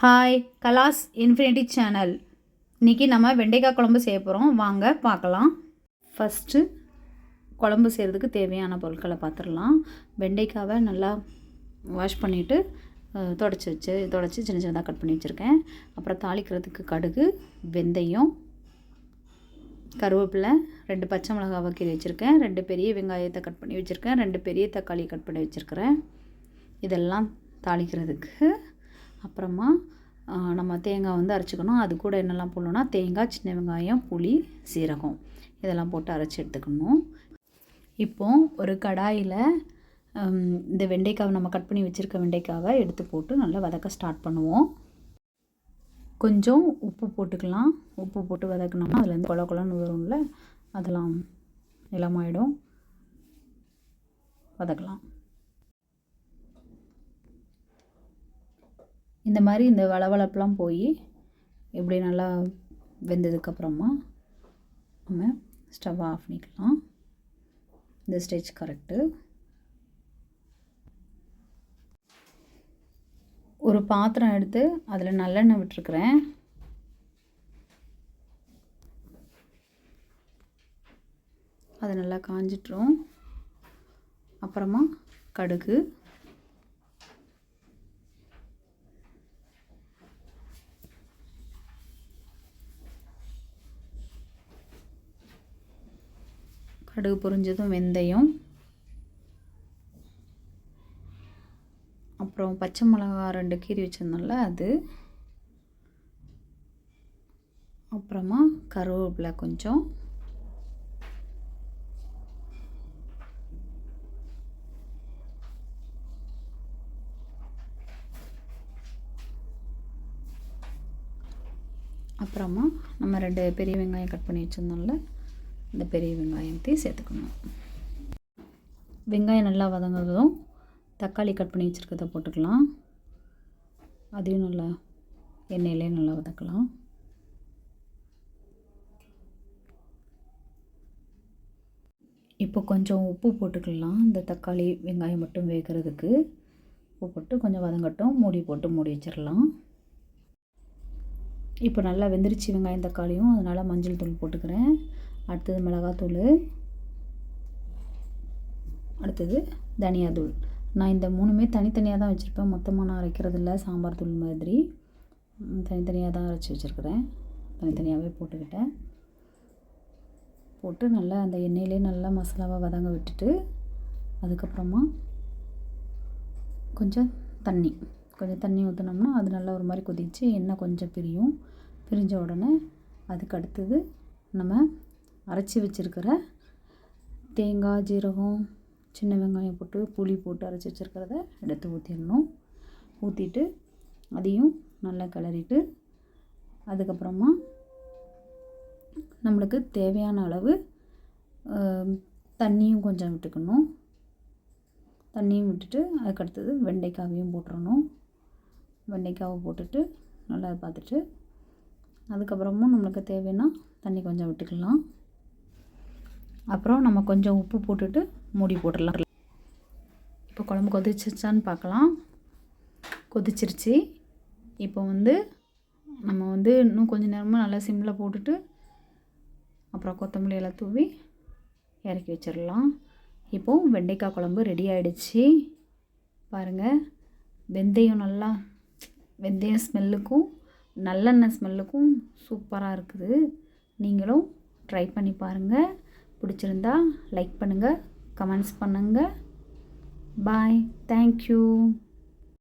Hi கலாஸ் infinity channel. இன்றைக்கி நம்ம வெண்டைக்காய் குழம்பு செய்ய போகிறோம். வாங்க பார்க்கலாம். ஃபஸ்ட்டு குழம்பு செய்கிறதுக்கு தேவையான பொருட்களை பார்த்துடலாம். வெண்டைக்காவை நல்லா வாஷ் பண்ணிவிட்டு தொடச்சி சின்ன சின்னதாக கட் பண்ணி வச்சுருக்கேன். அப்புறம் தாளிக்கிறதுக்கு கடுகு, வெந்தயம், கருவேப்பிலை, 2 பச்சை மிளகாவை கீறி வச்சுருக்கேன், 2 பெரிய வெங்காயத்தை கட் பண்ணி வச்சுருக்கேன், 2 பெரிய தக்காளி கட் பண்ணி வச்சுருக்கிறேன். இதெல்லாம் தாளிக்கிறதுக்கு. அப்புறமா நம்ம தேங்காய் அரைச்சிக்கணும். அது கூட என்னெல்லாம் போடணும்னா தேங்காய், சின்ன வெங்காயம், புளி, சீரகம் இதெல்லாம் போட்டு அரைச்சி எடுத்துக்கணும். இப்போது ஒரு கடாயில் இந்த வெண்டைக்காவை நம்ம கட் பண்ணி வச்சுருக்க வெண்டைக்காவை எடுத்து போட்டு நல்லா வதக்க ஸ்டார்ட் பண்ணுவோம். கொஞ்சம் உப்பு போட்டுக்கலாம். உப்பு போட்டு வதக்கினோம்னா அதுலேருந்து கொல கொலன்னு வரும்ல, அதெல்லாம் நிலமாயிடும். வதக்கலாம். இந்த மாதிரி இந்த வளவளப்பெலாம் போய் இப்படி நல்லா வெந்ததுக்கப்புறமா நம்ம ஸ்டவ் ஆஃப் பண்ணிக்கலாம். இந்த ஸ்டேஜ் கரெக்டு. ஒரு பாத்திரம் எடுத்து அதில் நல்லெண்ணெய் விட்டுருக்குறேன். அது நல்லா காஞ்சிட்ரும். அப்புறமா கடுகு, கடுகு பொரிஞ்சதும் வெந்தயம், அப்புறம் பச்சை மிளகா 2 கீறி வச்சுருந்தோம்ல அது, அப்புறமா கருவேப்பிலை கொஞ்சம், அப்புறமா நம்ம 2 பெரிய வெங்காயம் கட் பண்ணி வச்சுருந்தோம்ல இந்த பெரிய வெங்காயத்தையும் சேர்த்துக்கணும். வெங்காயம் நல்லா வதங்குறதும் தக்காளி கட் பண்ணி வச்சுருக்கிறத போட்டுக்கலாம். அதையும் நல்லா எண்ணெயிலே நல்லா வதக்கலாம். இப்போ கொஞ்சம் உப்பு போட்டுக்கலாம். இந்த தக்காளி வெங்காயம் மட்டும் வேகிறதுக்கு உப்பு போட்டு கொஞ்சம் வதங்கட்டும். மூடி போட்டு மூடி வச்சிடலாம். இப்போ நல்லா வெந்துருச்சு வெங்காயம் தக்காளியும், அதனால் மஞ்சள் தூள் போட்டுக்கிறேன். அடுத்தது மிளகாத்தூள், அடுத்தது தனியாத்தூள். நான் இந்த 3மே தனித்தனியாக தான் வச்சுருப்பேன். மொத்தமாக நான் அரைக்கிறதில்ல. சாம்பார் தூள் மாதிரி தனித்தனியாக தான் அரைச்சி வச்சுருக்கிறேன். தனித்தனியாகவே போட்டுக்கிட்டேன். போட்டு நல்லா அந்த எண்ணெயிலே நல்லா மசாலாவை வதங்க விட்டுட்டு அதுக்கப்புறமா கொஞ்சம் தண்ணி ஊற்றினோம்னா அது நல்லா ஒரு மாதிரி கொதித்து எண்ணெய் கொஞ்சம் பிரிஞ்ச உடனே அதுக்கு அடுத்தது நம்ம அரைச்சி வச்சுருக்கிற தேங்காய், ஜீரகம், சின்ன வெங்காயம் போட்டு புளி போட்டு அரைச்சி வச்சுருக்கிறத எடுத்து ஊற்றிடணும். ஊற்றிட்டு அதையும் நல்லா கிளறிட்டு அதுக்கப்புறமா நம்மளுக்கு தேவையான அளவு தண்ணியும் கொஞ்சம் விட்டுக்கணும். தண்ணியும் விட்டுட்டு அதுக்கடுத்தது வெண்டைக்காவையும் போட்டுறணும். வெண்டைக்காவை போட்டுட்டு நல்லா பார்த்துட்டு அதுக்கப்புறமும் நம்மளுக்கு தேவைன்னா தண்ணி கொஞ்சம் விட்டுக்கலாம். அப்புறம் நம்ம கொஞ்சம் உப்பு போட்டுட்டு மூடி போட்டுடலாம். இப்போ குழம்பு கொதிச்சிருச்சான்னு பார்க்கலாம். கொதிச்சிருச்சு. இப்போ நம்ம இன்னும் கொஞ்சம் நேரமாக நல்லா சிம்மில் போட்டுட்டு அப்புறம் கொத்தமல்லி எல்லாம் தூவி இறக்கி வச்சிடலாம். இப்போது வெண்டைக்காய் குழம்பு ரெடி ஆகிடுச்சு. பாருங்கள், வெந்தயம் ஸ்மெல்லுக்கும் நல்லெண்ணெய் ஸ்மெல்லுக்கும் சூப்பராக இருக்குது. நீங்களும் ட்ரை பண்ணி பாருங்கள். பிடிச்சிருந்தா லைக் பண்ணுங்கள், கமெண்ட்ஸ் பண்ணுங்கள். பாய், தேங்க்யூ.